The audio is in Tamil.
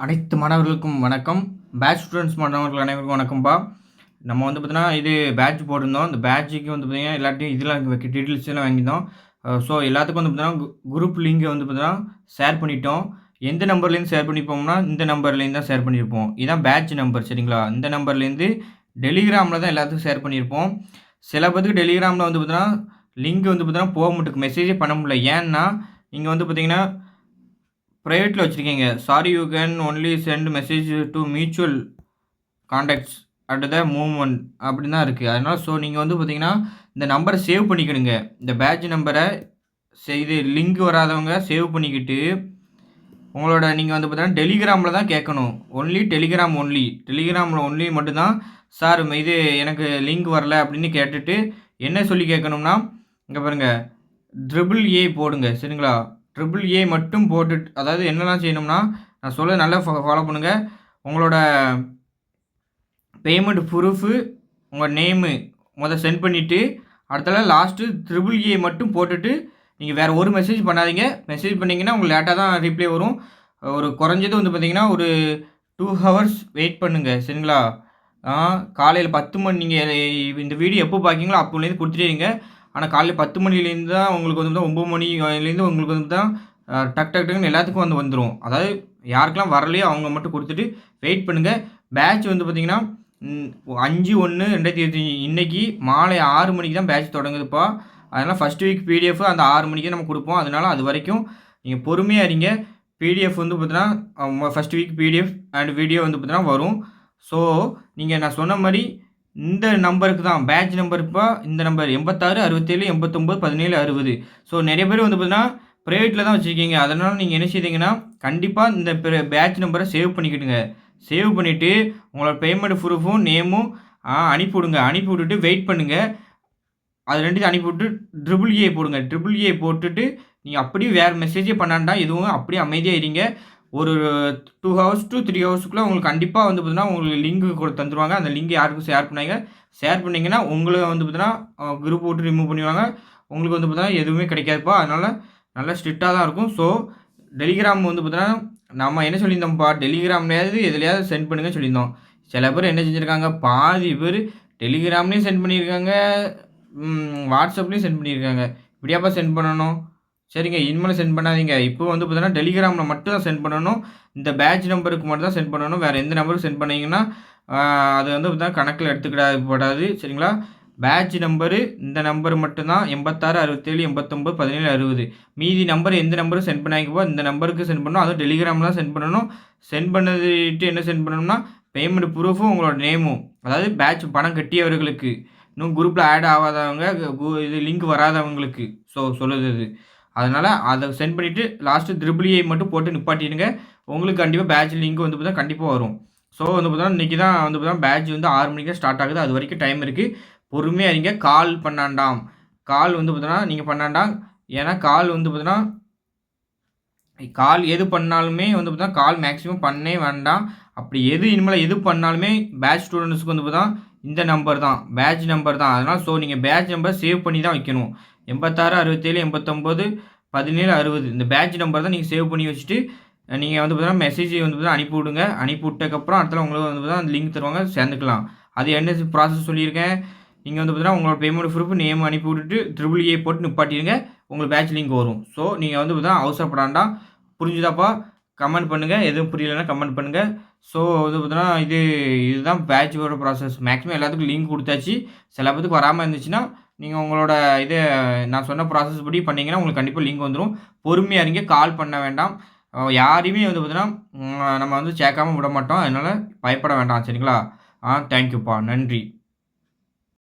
அனைத்து மாணவர்களுக்கும் வணக்கம். பேட்ச் ஸ்டூடண்ட்ஸ் மாணவர்கள் அனைவருக்கும் வணக்கம்ப்பா. நம்ம வந்து பார்த்தீங்கன்னா, இது பேட்ச் போட்டிருந்தோம். இந்த பேட்ச்சுக்கு வந்து பார்த்தீங்கன்னா, எல்லார்ட்டயும் இதெல்லாம் டீட்டெயில்ஸ் எல்லாம் வாங்கியிருந்தோம். ஸோ எல்லாத்துக்கும் வந்து பார்த்தீங்கன்னா, குரூப் லிங்க் வந்து பார்த்தீங்கன்னா, ஷேர் பண்ணிட்டோம். எந்த நம்பர்லேருந்து ஷேர் பண்ணியிருப்போம்னா, இந்த நம்பர்லேருந்து தான் ஷேர் பண்ணியிருப்போம். இதான் பேட்ச் நம்பர் சரிங்களா? இந்த நம்பர்லேருந்து டெலிகிராமில தான் எல்லாத்துக்கும் ஷேர் பண்ணியிருப்போம். சில பேத்துக்கு டெலிகிராமில வந்து பார்த்தீங்கன்னா, லிங்க் வந்து பார்த்தீங்கன்னா, போக மாட்டுக்கு மெசேஜே பண்ண முடியல. ஏன்னா, நீங்க வந்து பார்த்தீங்கன்னா பிரைவேட்ல வச்சிருக்கீங்க. Sorry you can only send message to mutual contacts at the moment அப்படின்னு தான் இருக்குது. அதனால நீங்க வந்து பார்த்தீங்கன்னா, இந்த நம்பரை சேவ் பண்ணிக்கணுங்க. இந்த பேட்ச் நம்பரை இது லிங்க் வராதவங்க சேவ் பண்ணிக்கிட்டு, உங்களோட நீங்க வந்து பார்த்தீங்கன்னா, டெலிகிராமில தான் கேட்கணும். Only Telegram only. டெலிகிராமில ஒன்லி மட்டும் தான், சார் இது எனக்கு லிங்க் வரல அப்படின்னு கேட்டுட்டு, என்ன சொல்லி கேட்கணும்னா, இங்க பாருங்க ஏ போடுங்க சரிங்களா? ஏ மட்டும் போட்டுட்டு அதாவது என்னலாம் செய்யணும்னா, நான் சொல்றத நல்லா ஃபாலோ பண்ணுங்க. உங்களோட பேமெண்ட் ப்ரூஃபு, உங்க நேமு சென்ட் பண்ணிட்டு, அடுத்தது லாஸ்ட்டு ஏ மட்டும் போட்டுட்டு, நீங்க வேற ஒரு மெசேஜ் பண்ணாதீங்க. மெசேஜ் பண்ணீங்கன்னா, உங்களுக்கு லேட்டா தான் ரிப்ளை வரும். ஒரு குறைஞ்சது வந்து பார்த்தீங்கன்னா, ஒரு 2 ஹவர்ஸ் வெயிட் பண்ணுங்க. சரிங்களா? காலையில 10 மணி நீங்க இந்த வீடியோ எப்போ பார்க்கீங்களோ அப்போலேருந்து குடுத்துட்டே இருங்க. ஆனா காலையில 10 மணிலேருந்து தான் உங்களுக்கு வந்து 9 மணிலேருந்து உங்களுக்கு வந்து தான் டக்குன்னு எல்லாத்துக்கும் வந்துரும். அதாவது யாருக்கெல்லாம் வரலையோ அவங்க மட்டும் குடுத்துட்டு வெயிட் பண்ணுங்க. பேட்ச் வந்து பார்த்தீங்கன்னா, 5/1/2025 இன்னைக்கு மாலை 6 மணிக்கு தான் பேட்ச் தொடங்குதுப்பா. அதனால ஃபர்ஸ்ட் வீக் பிடிஎஃப் அந்த 6 மணிக்கே நம்ம குடுப்போம். அதனால அது வரைக்கும் நீங்க பொறுமையா இருங்க. பிடிஎஃப் வந்து பார்த்தீங்கன்னா, first week PDF and video வந்து பார்த்தீங்கன்னா வரும். ஸோ, நான் சொன்ன மாரி இந்த நம்பருக்கு தான் பேட்ச் நம்பர்ப்பா இந்த நம்பர் 86 67 89 17 60. ஸோ நெறைய பேர் வந்து பார்த்தீங்கன்னா, பிரைவேட்ல தான் வச்சிருக்கீங்க. அதனால நீங்க என்ன செய்தீங்கன்னா, கண்டிப்பா இந்த பேட்ச் நம்பர சேவ் பண்ணிக்கிடுங்க. சேவ் பண்ணிட்டு, உங்களோட பேமெண்ட் ப்ரூஃபும், நேமும் அனுப்பி விடுங்க. அனுப்பி விட்டுட்டு வெயிட் பண்ணுங்க. அது 2த்தையும் அனுப்பிவிட்டு ஏ போடுங்க. ஏ போட்டுட்டு, நீங்க அப்படியே வேற மெசேஜே பண்ண வேண்டாம். எதுவும் அப்படியே அமைதியா இருங்க. ஒரு 2 ஹவர்ஸ் டூ 3 ஹவர்ஸ்க்குள்ள உங்களுக்கு கண்டிப்பா வந்து பார்த்தீங்கன்னா, உங்களுக்கு லிங்க் தந்துருவாங்க. அந்த லிங்க் யாருக்கும் ஷேர் பண்ணாதீங்க. ஷேர் பண்ணீங்கன்னா, உங்கள வந்து பார்த்தீங்கன்னா, குரூப் விட்டு ரிமூவ் பண்ணிருவாங்க. உங்களுக்கு வந்து பார்த்தீங்கன்னா, எதுவுமே கிடைக்காதுப்பா. அதனால நல்லா ஸ்ட்ரிக்ட்டா தான் இருக்கும். ஸோ, டெலிகிராம் வந்து பார்த்தீங்கன்னா, நம்ம என்ன சொல்லியிருந்தோம்ப்பா, டெலிகிராம்லயாவது எதுலயாவது சென்ட் பண்ணுங்கன்னு சொல்லியிருந்தோம். சில பேர் என்ன செஞ்சிருக்காங்க, பாதி பேரு டெலிகிராம்லயும் சென்ட் பண்ணியிருக்காங்க, வாட்ஸ்அப்லயும் சென்ட் பண்ணியிருக்காங்க. இப்படியாப்பா சென்ட் பண்ணணும்? சரிங்க. இனிமேல் சென்ட் பண்ணாதீங்க. இப்போ வந்து பார்த்தீங்கன்னா, டெலிகிராம்ல மட்டும் தான் சென்ட் பண்ணணும். இந்த பேட்ச் நம்பருக்கு மட்டும் தான் சென்ட் பண்ணணும். வேற எந்த நம்பருக்கும் சென்ட் பண்ணீங்கன்னா, அது வந்து பார்த்தீங்கன்னா கணக்கில எடுத்துக்கிடப்படாது. சரிங்களா? பேட்ச் நம்பரு இந்த நம்பர் மட்டும் தான் 86 67 89 17 60. மீதி நம்பர் எந்த நம்பரும் சென்ட் பண்ணாதீங்கப்பா. இந்த நம்பருக்கு சென்ட் பண்ணணும். அதுவும் டெலிகிராம்ல தான் சென்ட் பண்ணணும். சென்ட் பண்ணதுட்டு என்ன சென்ட் பண்ணணும்னா, பேமெண்ட் ப்ரூஃபும் உங்களோட நேமும். அதாவது பேட்ச் பணம் கட்டியவர்களுக்கு. இன்னும் குரூப்ல ஆட் ஆகாதவங்க, இது லிங்க் வராதவங்களுக்கு. சொல்லுது இது. அதனால அத சென்ட் பண்ணிட்டு லாஸ்ட்டு ஏ மட்டும் போட்டு நிப்பாட்டிடுங்க. உங்களுக்கு கண்டிப்பா பேட்ச் லிங்க் வந்து பார்த்தீங்கன்னா கண்டிப்பா வரும். வந்து பார்த்தீங்கன்னா, இன்னைக்கு தான் வந்து பார்த்தீங்கன்னா பேட்ச் வந்து 6 மணிக்கு தான் ஸ்டார்ட் ஆகுது. அது வரைக்கும் டைம் இருக்கு. பொறுமையா இருங்க. கால் பண்ணாண்டாம். கால் வந்து பார்த்தீங்கன்னா, நீங்க பண்ண வேண்டாம். ஏன்னா கால் வந்து பார்த்தீங்கன்னா, கால் எது பண்ணாலுமே வந்து பார்த்தீங்கன்னா, கால் மேக்ஸிமம் பண்ணவே வேண்டாம். அப்படி இனிமேல எது பண்ணாலுமே பேட்ச் ஸ்டூடண்ட்ஸ்க்கு வந்து பார்த்தீங்கன்னா, இந்த நம்பர் தான். பேட்ச் நம்பர் தான். அதனால நீங்க பேட்ச் நம்பர் சேவ் பண்ணி தான் வைக்கணும். 86 67 89 17 60 இந்த பேட்ச் நம்பர் தான் நீங்க சேவ் பண்ணி வச்சுட்டு, நீங்க வந்து பார்த்தீங்கன்னா, மெசேஜ் வந்து பார்த்தீங்கன்னா அனுப்பி விடுங்க. அனுப்பி விட்டதுக்கப்புறம் அடுத்தது உங்களுக்கு வந்து பார்த்தீங்கன்னா, அந்த லிங்க் தருவாங்க. சேர்ந்துக்கலாம். அது என்ன ப்ராசஸ் சொல்லியிருக்கேன். நீங்க வந்து பார்த்தீங்கன்னா, உங்களோட பேமெண்ட் ப்ரூஃப் நேம் அனுப்பி விட்டுட்டு ஏ போட்டு நிப்பாட்டிருங்க. உங்களுக்கு பேட்ச் லிங்க் வரும். நீங்க வந்து பார்த்தீங்கன்னா, அவசரப்பட வேண்டாம். புரிஞ்சுதாப்பா? கமெண்ட் பண்ணுங்க. எதுவும் புரியலன்னா கமெண்ட் பண்ணுங்க. வந்து பார்த்தீங்கன்னா, இதுதான் பேட்ச்சோட ப்ராசஸ். மேக்ஸிமம் எல்லாத்துக்கும் லிங்க் குடுத்தாச்சு. சில பேத்துக்கு வராம இருந்துச்சுன்னா, நீங்க உங்களோட நான் சொன்ன ப்ராசஸ் படி பண்ணீங்கன்னா, உங்களுக்கு கண்டிப்பா லிங்க் வந்துரும். பொறுமையா இருங்க. கால் பண்ண வேண்டாம். யாரையுமே வந்து பார்த்தீங்கன்னா, நம்ம வந்து சேர்க்காம விட மாட்டோம். அதனால பயப்பட வேண்டாம். சரிங்களா? தேங்க் யூப்பா. நன்றி.